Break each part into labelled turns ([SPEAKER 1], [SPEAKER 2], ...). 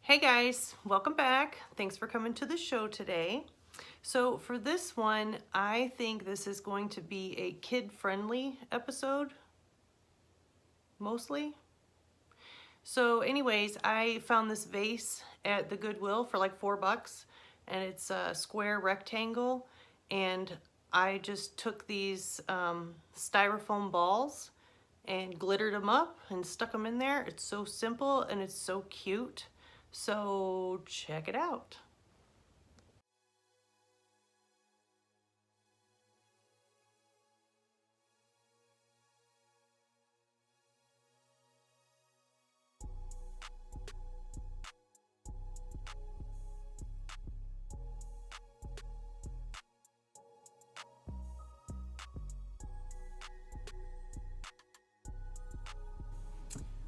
[SPEAKER 1] Hey guys, welcome back. Thanks for coming to the show today. So for this one, I think this is going to be a kid-friendly episode, mostly. So anyways, I found this vase at the Goodwill for like $4, and it's a square rectangle, and I just took these styrofoam balls and glittered them up and stuck them in there. It's so simple and it's so cute. So check it out.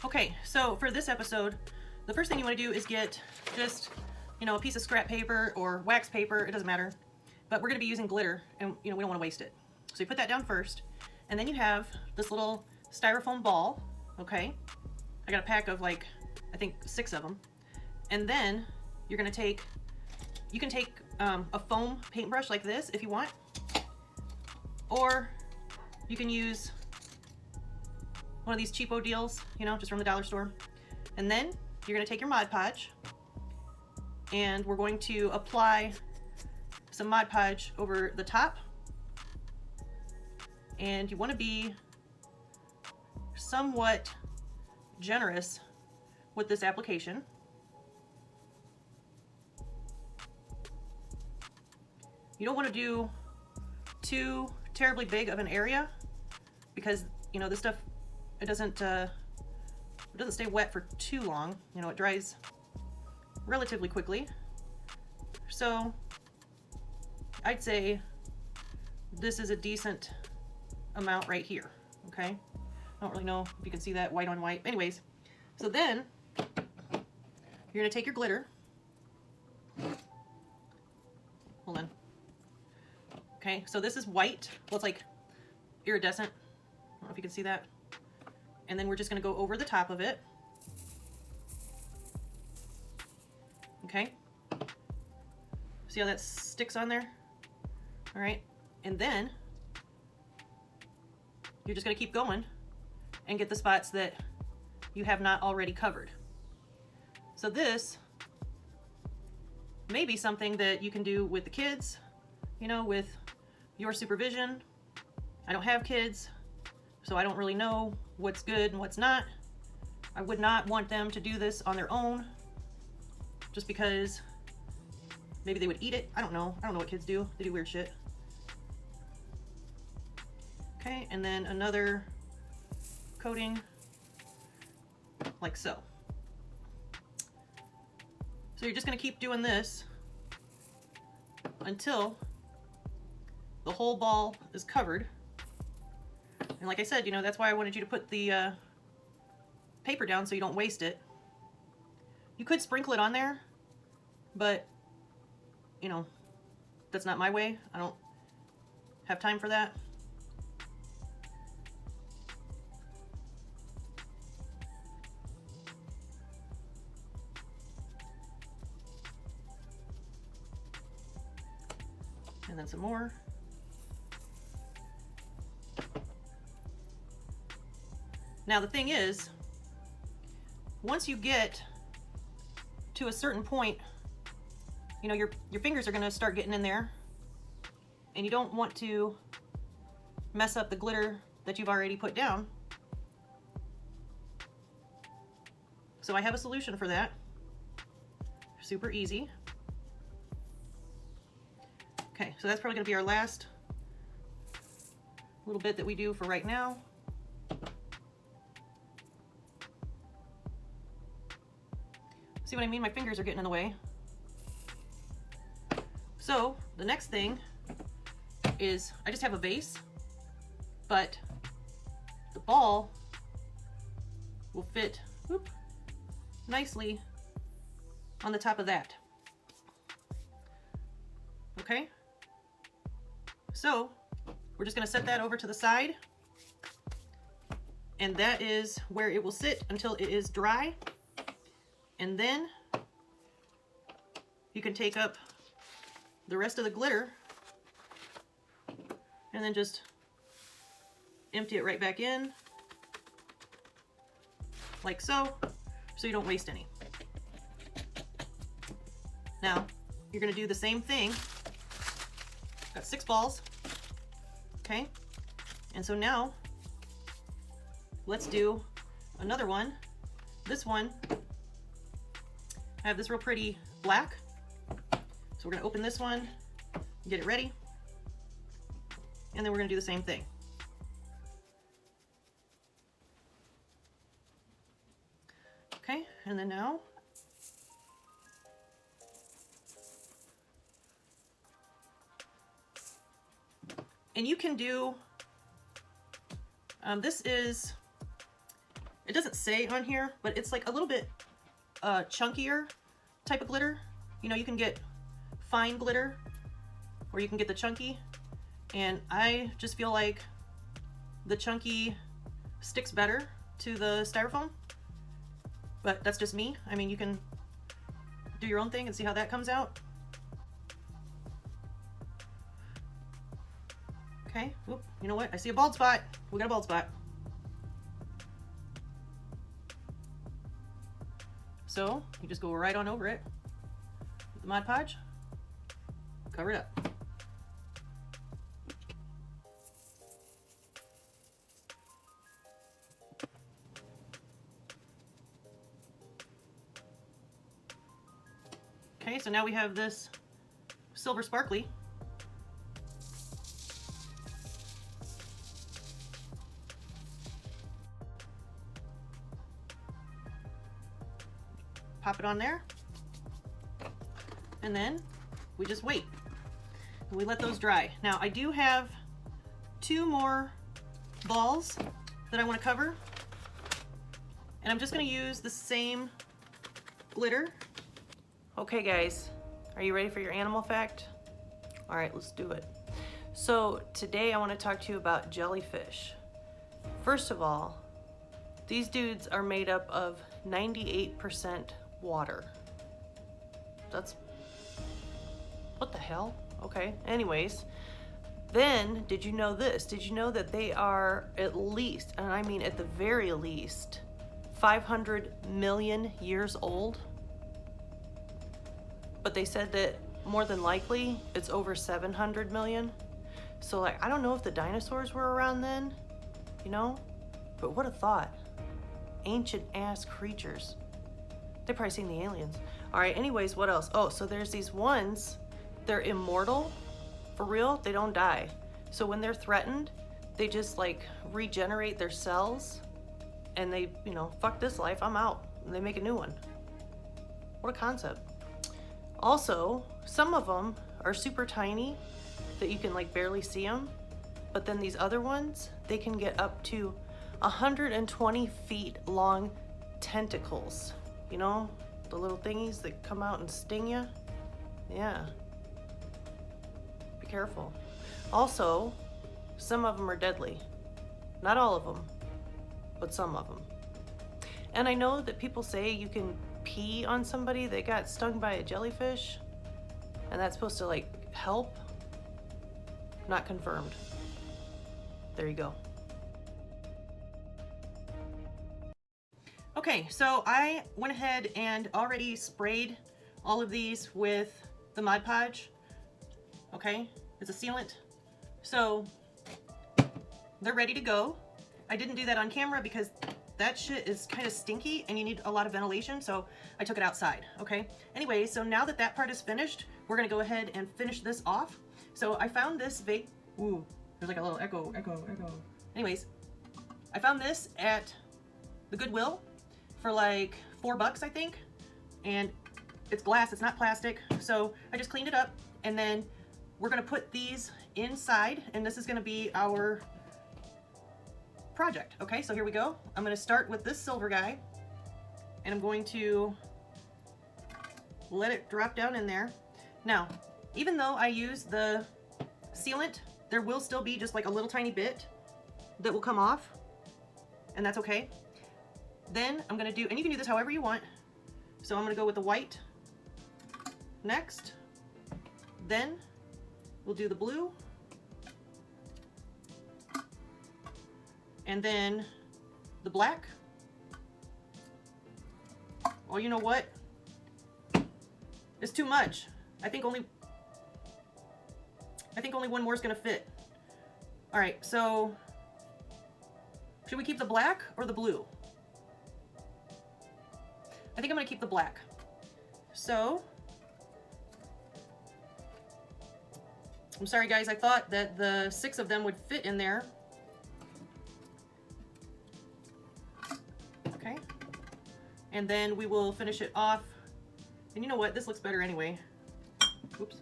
[SPEAKER 1] Okay, so for this episode, the first thing you want to do is get just, a piece of scrap paper or wax paper, it doesn't matter. But we're going to be using glitter, and we don't want to waste it. So you put that down first, and then you have this little styrofoam ball, okay? I got a pack of I think 6 of them. And then you're going to you can take a foam paintbrush like this if you want, or you can use one of these cheapo deals, just from the dollar store. And then you're gonna take your Mod Podge, and we're going to apply some Mod Podge over the top. And you wanna be somewhat generous with this application. You don't wanna do too terribly big of an area because, this stuff, it doesn't stay wet for too long. It dries relatively quickly. So I'd say this is a decent amount right here, okay? I don't really know if you can see that white on white. Anyways, so then you're gonna take your glitter. Hold on. Okay, so this is white. Well, it's like iridescent. I don't know if you can see that. And then we're just going to go over the top of it. Okay. See how that sticks on there? All right. And then you're just going to keep going and get the spots that you have not already covered. So this may be something that you can do with the kids, with your supervision. I don't have kids, so I don't really know what's good and what's not. I would not want them to do this on their own just because maybe they would eat it. I don't know what kids do. They do weird shit. Okay, and then another coating like so. So you're just gonna keep doing this until the whole ball is covered. And like I said, that's why I wanted you to put the paper down so you don't waste it. You could sprinkle it on there, but, that's not my way. I don't have time for that. And then some more. Now the thing is, once you get to a certain point, your fingers are going to start getting in there, and you don't want to mess up the glitter that you've already put down. So I have a solution for that. Super easy. Okay, so that's probably going to be our last little bit that we do for right now. See what I mean? My fingers are getting in the way. So the next thing is I just have a vase, but the ball will fit nicely on the top of that. Okay? So we're just going to set that over to the side, and that is where it will sit until it is dry. And then you can take up the rest of the glitter and then just empty it right back in, like so you don't waste any. Now, you're gonna do the same thing. Got 6 balls, okay? And so now, let's do another one. This one, I have this real pretty black. So we're gonna open this one, get it ready, and then we're gonna do the same thing. Okay, and then now, and you can do, this is, it doesn't say on here, but it's like a little bit chunkier type of glitter. You know, you can get fine glitter or you can get the chunky, and I just feel like the chunky sticks better to the styrofoam, but that's just me. I mean, you can do your own thing and see how that comes out. Okay, oop, you know what? I see a bald spot. We got a bald spot. So you just go right on over it with the Mod Podge, cover it up. Okay, so now we have this silver sparkly. Pop it on there, and then we just wait and we let those dry. Now I do have 2 more balls that I want to cover, and I'm just going to use the same glitter. Okay guys, are you ready for your animal fact? All right, let's do it. So today I want to talk to you about jellyfish. First of all, these dudes are made up of 98% water. That's, what the hell? Okay, anyways. Then, did you know this? Did you know that they are at least, and I mean at the very least, 500 million years old? But they said that more than likely it's over 700 million. So like, I don't know if the dinosaurs were around then, you know? But what a thought. Ancient ass creatures. They've probably seen the aliens. All right, anyways, what else? Oh, so there's these ones, they're immortal, for real, they don't die. So when they're threatened, they just like regenerate their cells and they, you know, fuck this life, I'm out. And they make a new one. What a concept. Also, some of them are super tiny that you can like barely see them. But then these other ones, they can get up to 120 feet long tentacles. You know, the little thingies that come out and sting you? Yeah. Be careful. Also, some of them are deadly. Not all of them, but some of them. And I know that people say you can pee on somebody that got stung by a jellyfish, and that's supposed to like help. Not confirmed. There you go. Okay, so I went ahead and already sprayed all of these with the Mod Podge. Okay, it's a sealant. So they're ready to go. I didn't do that on camera because that shit is kind of stinky and you need a lot of ventilation, so I took it outside, okay? Anyway, so now that that part is finished, we're gonna go ahead and finish this off. So I found this ooh, there's like a little echo. Anyways, I found this at the Goodwill for like $4, I think. And it's glass, it's not plastic. So I just cleaned it up, and then we're gonna put these inside, and this is gonna be our project. Okay, so here we go. I'm gonna start with this silver guy, and I'm going to let it drop down in there. Now, even though I use the sealant, there will still be just like a little tiny bit that will come off, and that's okay. Then I'm gonna do, and you can do this however you want. So I'm gonna go with the white next. Then we'll do the blue. And then the black. Well, you know what? It's too much. I think only one more is gonna fit. All right, so should we keep the black or the blue? I think I'm gonna keep the black. So, I'm sorry guys, I thought that the 6 of them would fit in there. Okay. And then we will finish it off. And you know what? This looks better anyway. Oops.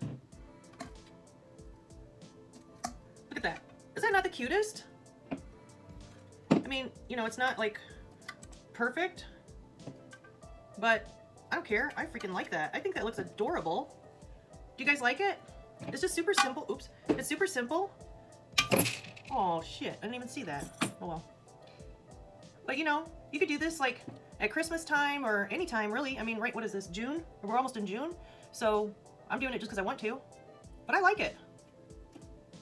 [SPEAKER 1] Look at that. Is that not the cutest? I mean, you know, it's not like perfect, but I don't care. I freaking like that. I think that looks adorable. Do you guys like it? It's just super simple. Oops. It's super simple. Oh, shit. I didn't even see that. Oh, well. But, you know, you could do this, like, at Christmas time or any time, really. I mean, right, what is this, June? We're almost in June. So, I'm doing it just because I want to. But I like it.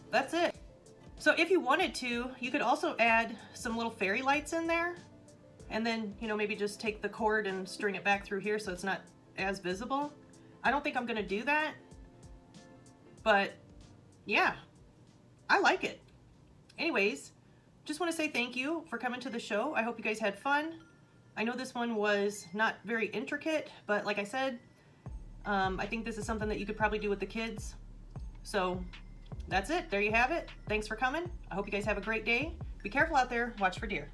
[SPEAKER 1] That's it. So, if you wanted to, you could also add some little fairy lights in there. And then, you know, maybe just take the cord and string it back through here so it's not as visible. I don't think I'm going to do that. But, yeah. I like it. Anyways, just want to say thank you for coming to the show. I hope you guys had fun. I know this one was not very intricate, but like I said, I think this is something that you could probably do with the kids. So that's it. There you have it. Thanks for coming. I hope you guys have a great day. Be careful out there. Watch for deer.